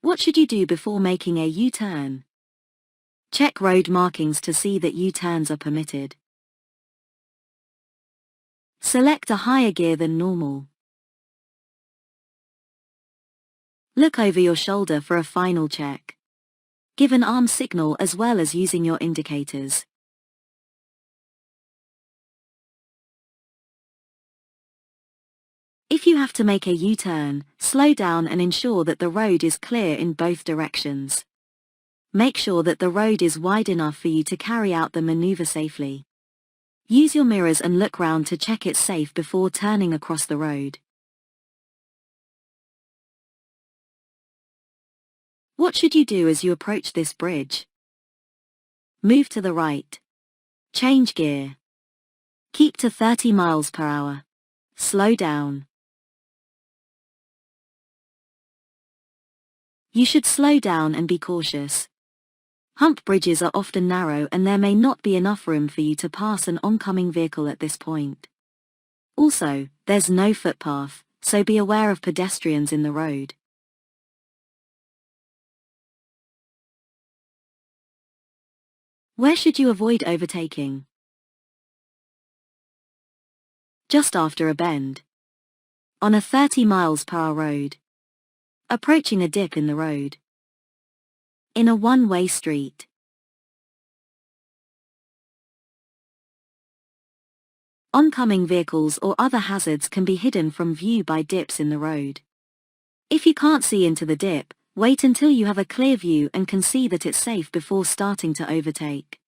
What should you do before making a U-turn? Check road markings to see that U-turns are permitted. Select a higher gear than normal. Look over your shoulder for a final check. Give an arm signal as well as using your indicators. If you have to make a U-turn, slow down and ensure that the road is clear in both directions. Make sure that the road is wide enough for you to carry out the maneuver safely. Use your mirrors and look round to check it's safe before turning across the road. What should you do as you approach this bridge? Move to the right. Change gear. Keep to 30 miles per hour. Slow down. You should slow down and be cautious. Hump bridges are often narrow and there may not be enough room for you to pass an oncoming vehicle at this point. Also, there's no footpath, so be aware of pedestrians in the road. Where should you avoid overtaking? Just after a bend. On a 30 miles per hour road. Approaching a dip in the road. In a one-way street. Oncoming vehicles or other hazards can be hidden from view by dips in the road. If you can't see into the dip, wait until you have a clear view and can see that it's safe before starting to overtake.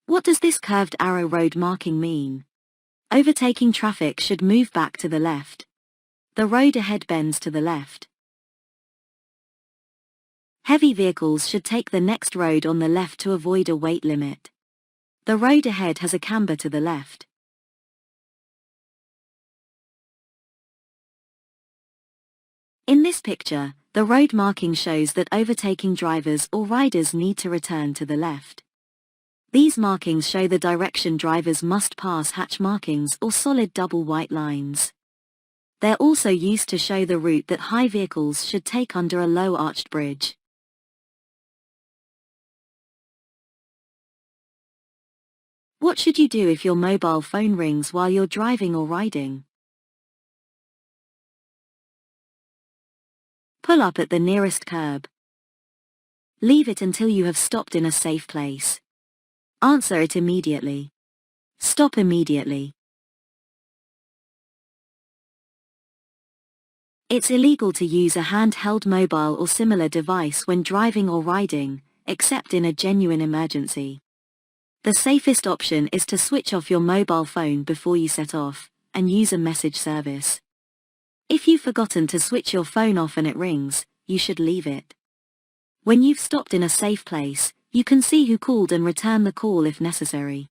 What does this curved arrow road marking mean? Overtaking traffic should move back to the left. The road ahead bends to the left. Heavy vehicles should take the next road on the left to avoid a weight limit. The road ahead has a camber to the left. In this picture, the road marking shows that overtaking drivers or riders need to return to the left. These markings show the direction drivers must pass hatch markings or solid double white lines. They're also used to show the route that high vehicles should take under a low arched bridge. What should you do if your mobile phone rings while you're driving or riding? Pull up at the nearest curb. Leave it until you have stopped in a safe place. Answer it immediately. Stop immediately. It's illegal to use a handheld mobile or similar device when driving or riding, except in a genuine emergency. The safest option is to switch off your mobile phone before you set off, and use a message service. If you've forgotten to switch your phone off and it rings, you should leave it. When you've stopped in a safe place, you can see who called and return the call if necessary.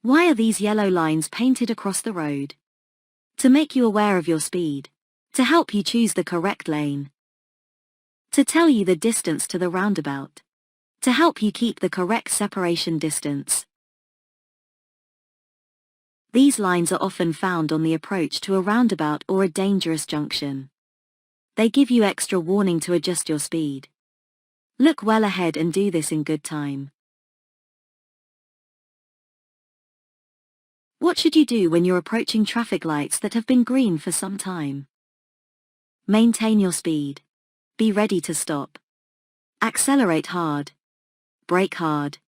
Why are these yellow lines painted across the road? To make you aware of your speed. To help you choose the correct lane. To tell you the distance to the roundabout. To help you keep the correct separation distance. These lines are often found on the approach to a roundabout or a dangerous junction. They give you extra warning to adjust your speed. Look well ahead and do this in good time. What should you do when you're approaching traffic lights that have been green for some time? Maintain your speed. Be ready to stop. Accelerate hard. Brake hard.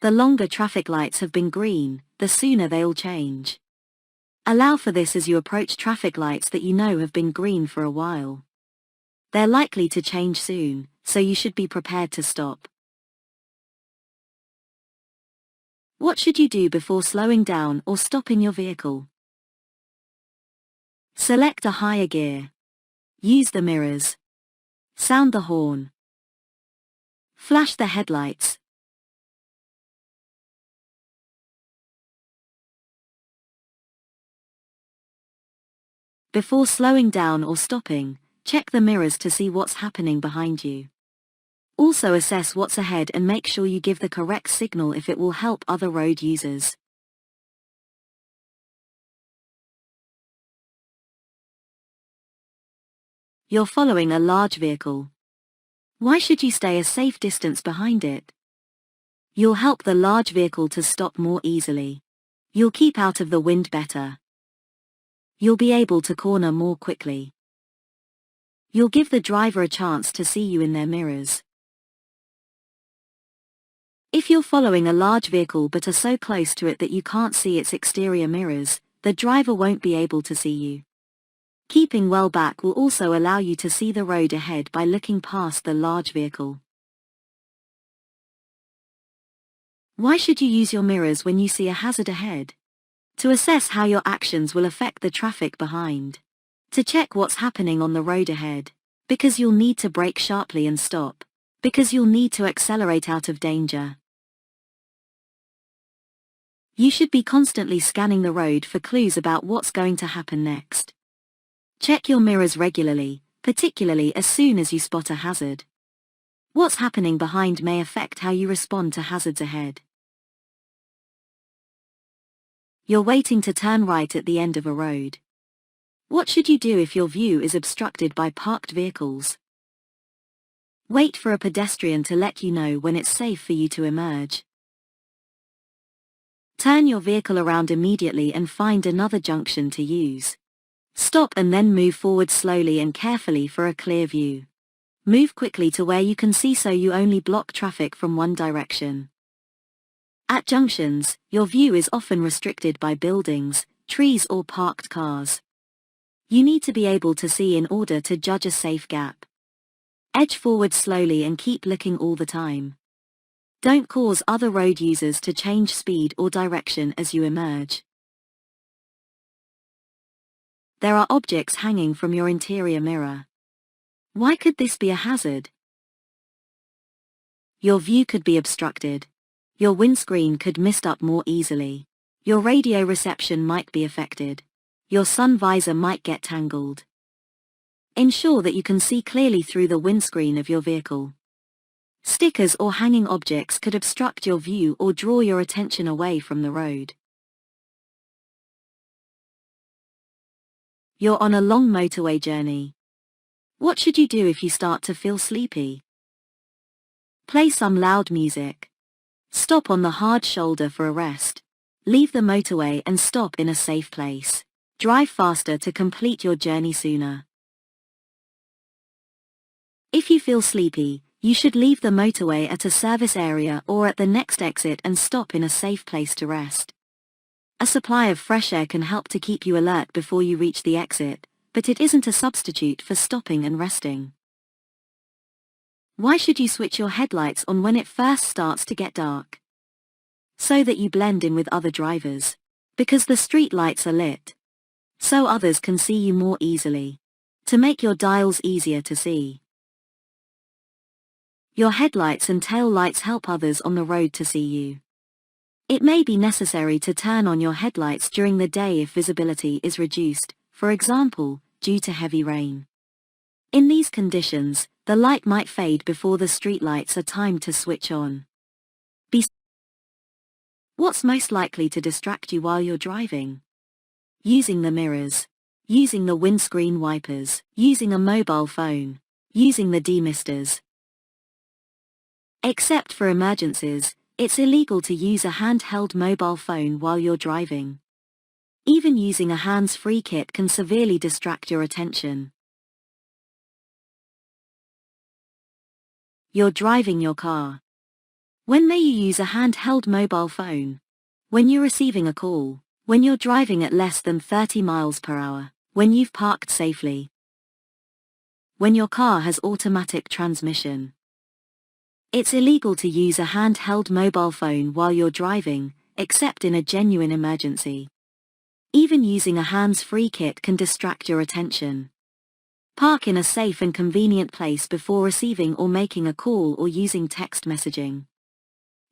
The longer traffic lights have been green, the sooner they'll change. Allow for this as you approach traffic lights that you know have been green for a while. They're likely to change soon, so you should be prepared to stop. What should you do before slowing down or stopping your vehicle? Select a higher gear. Use the mirrors. Sound the horn. Flash the headlights. Before slowing down or stopping, check the mirrors to see what's happening behind you. Also assess what's ahead and make sure you give the correct signal if it will help other road users. You're following a large vehicle. Why should you stay a safe distance behind it? You'll help the large vehicle to stop more easily. You'll keep out of the wind better. You'll be able to corner more quickly. You'll give the driver a chance to see you in their mirrors. If you're following a large vehicle but are so close to it that you can't see its exterior mirrors, the driver won't be able to see you. Keeping well back will also allow you to see the road ahead by looking past the large vehicle. Why should you use your mirrors when you see a hazard ahead? To assess how your actions will affect the traffic behind. To check what's happening on the road ahead. Because you'll need to brake sharply and stop. Because you'll need to accelerate out of danger. You should be constantly scanning the road for clues about what's going to happen next. Check your mirrors regularly, particularly as soon as you spot a hazard. What's happening behind may affect how you respond to hazards ahead. You're waiting to turn right at the end of a road. What should you do if your view is obstructed by parked vehicles? Wait for a pedestrian to let you know when it's safe for you to emerge. Turn your vehicle around immediately and find another junction to use. Stop and then move forward slowly and carefully for a clear view. Move quickly to where you can see so you only block traffic from one direction. At junctions, your view is often restricted by buildings, trees or parked cars. You need to be able to see in order to judge a safe gap. Edge forward slowly and keep looking all the time. Don't cause other road users to change speed or direction as you emerge. There are objects hanging from your interior mirror. Why could this be a hazard? Your view could be obstructed. Your windscreen could mist up more easily. Your radio reception might be affected. Your sun visor might get tangled. Ensure that you can see clearly through the windscreen of your vehicle. Stickers or hanging objects could obstruct your view or draw your attention away from the road. You're on a long motorway journey. What should you do if you start to feel sleepy? Play some loud music. Stop on the hard shoulder for a rest. Leave the motorway and stop in a safe place. Drive faster to complete your journey sooner. If you feel sleepy, you should leave the motorway at a service area or at the next exit and stop in a safe place to rest. A supply of fresh air can help to keep you alert before you reach the exit, but it isn't a substitute for stopping and resting. Why should you switch your headlights on when it first starts to get dark? So that you blend in with other drivers. Because the street lights are lit. So others can see you more easily. To make your dials easier to see. Your headlights and tail lights help others on the road to see you. It may be necessary to turn on your headlights during the day if visibility is reduced, for example, due to heavy rain. In these conditions, the light might fade before the streetlights are timed to switch on. What's most likely to distract you while you're driving? Using the mirrors. Using the windscreen wipers. Using a mobile phone. Using the demisters. Except for emergencies, it's illegal to use a handheld mobile phone while you're driving. Even using a hands-free kit can severely distract your attention. You're driving your car. When may you use a handheld mobile phone? When you're receiving a call. When you're driving at less than 30 miles per hour. When you've parked safely. When your car has automatic transmission. It's illegal to use a handheld mobile phone while you're driving, except in a genuine emergency. Even using a hands-free kit can distract your attention. Park in a safe and convenient place before receiving or making a call or using text messaging.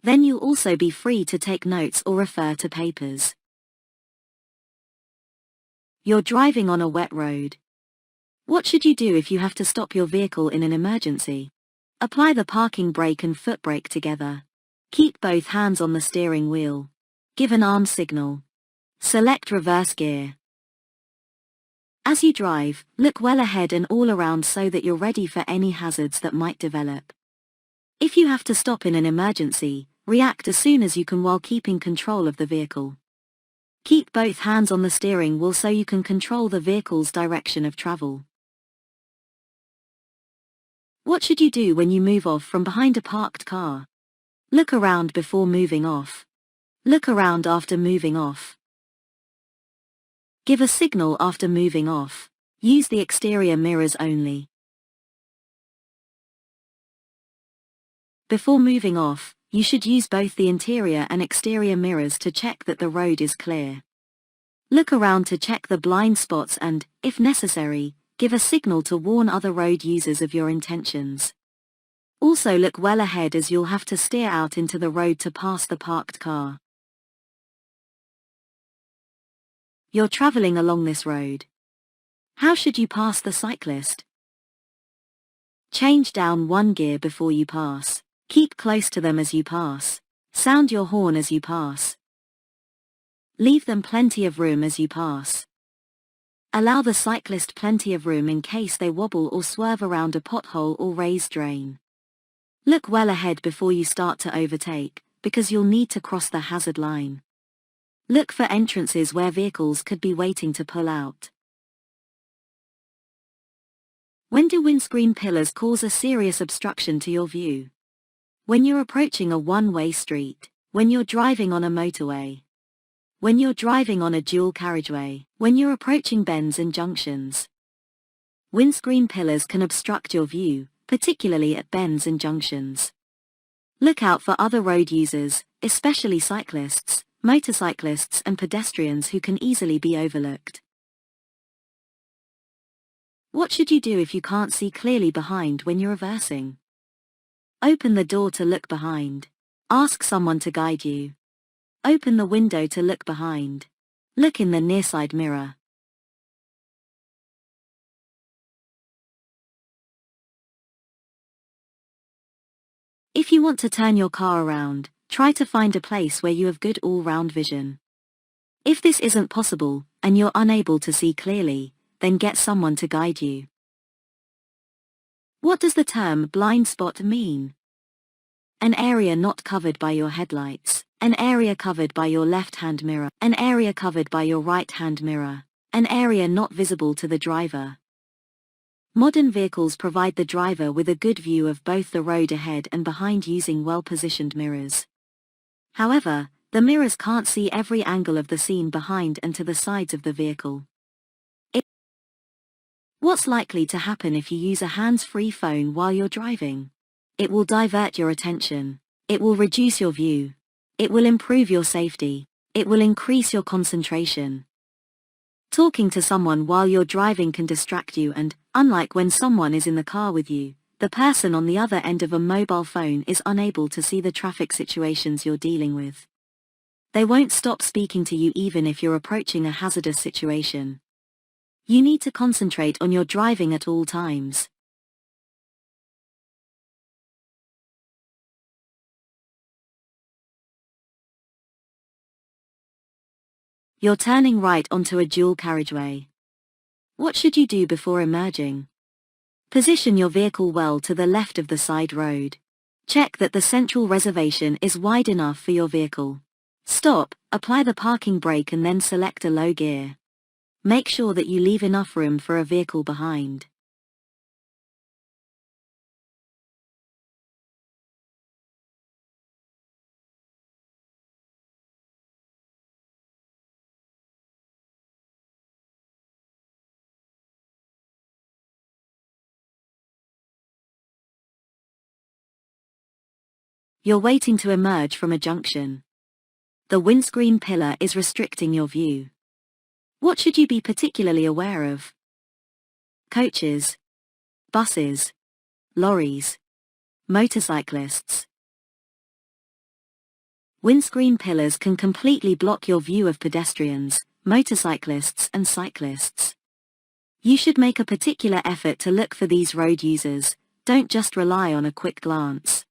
Then you'll also be free to take notes or refer to papers. You're driving on a wet road. What should you do if you have to stop your vehicle in an emergency? Apply the parking brake and foot brake together. Keep both hands on the steering wheel. Give an arm signal. Select reverse gear. As you drive, look well ahead and all around so that you're ready for any hazards that might develop. If you have to stop in an emergency, react as soon as you can while keeping control of the vehicle. Keep both hands on the steering wheel so you can control the vehicle's direction of travel. What should you do when you move off from behind a parked car? Look around before moving off. Look around after moving off. Give a signal after moving off. Use the exterior mirrors only. Before moving off, you should use both the interior and exterior mirrors to check that the road is clear. Look around to check the blind spots and, if necessary, give a signal to warn other road users of your intentions. Also look well ahead as you'll have to steer out into the road to pass the parked car. You're traveling along this road. How should you pass the cyclist? Change down one gear before you pass. Keep close to them as you pass. Sound your horn as you pass. Leave them plenty of room as you pass. Allow the cyclist plenty of room in case they wobble or swerve around a pothole or raised drain. Look well ahead before you start to overtake, because you'll need to cross the hazard line. Look for entrances where vehicles could be waiting to pull out. When do windscreen pillars cause a serious obstruction to your view? When you're approaching a one-way street, when you're driving on a motorway, when you're driving on a dual carriageway, when you're approaching bends and junctions. Windscreen pillars can obstruct your view, particularly at bends and junctions. Look out for other road users, especially cyclists, motorcyclists and pedestrians who can easily be overlooked. What should you do if you can't see clearly behind when you're reversing? Open the door to look behind. Ask someone to guide you. Open the window to look behind. Look in the near side mirror. If you want to turn your car around, try to find a place where you have good all-round vision. If this isn't possible, and you're unable to see clearly, then get someone to guide you. What does the term blind spot mean? An area not covered by your headlights, an area covered by your left-hand mirror, an area covered by your right-hand mirror, an area not visible to the driver. Modern vehicles provide the driver with a good view of both the road ahead and behind using well-positioned mirrors. However, the mirrors can't see every angle of the scene behind and to the sides of the vehicle. What's likely to happen if you use a hands-free phone while you're driving? It will divert your attention. It will reduce your view. It will improve your safety. It will increase your concentration. Talking to someone while you're driving can distract you and, unlike when someone is in the car with you, the person on the other end of a mobile phone is unable to see the traffic situations you're dealing with. They won't stop speaking to you even if you're approaching a hazardous situation. You need to concentrate on your driving at all times. You're turning right onto a dual carriageway. What should you do before emerging? Position your vehicle well to the left of the side road. Check that the central reservation is wide enough for your vehicle. Stop, apply the parking brake and then select a low gear. Make sure that you leave enough room for a vehicle behind. You're waiting to emerge from a junction. The windscreen pillar is restricting your view. What should you be particularly aware of? Coaches, buses, lorries, motorcyclists. Windscreen pillars can completely block your view of pedestrians, motorcyclists and cyclists. You should make a particular effort to look for these road users, Don't just rely on a quick glance.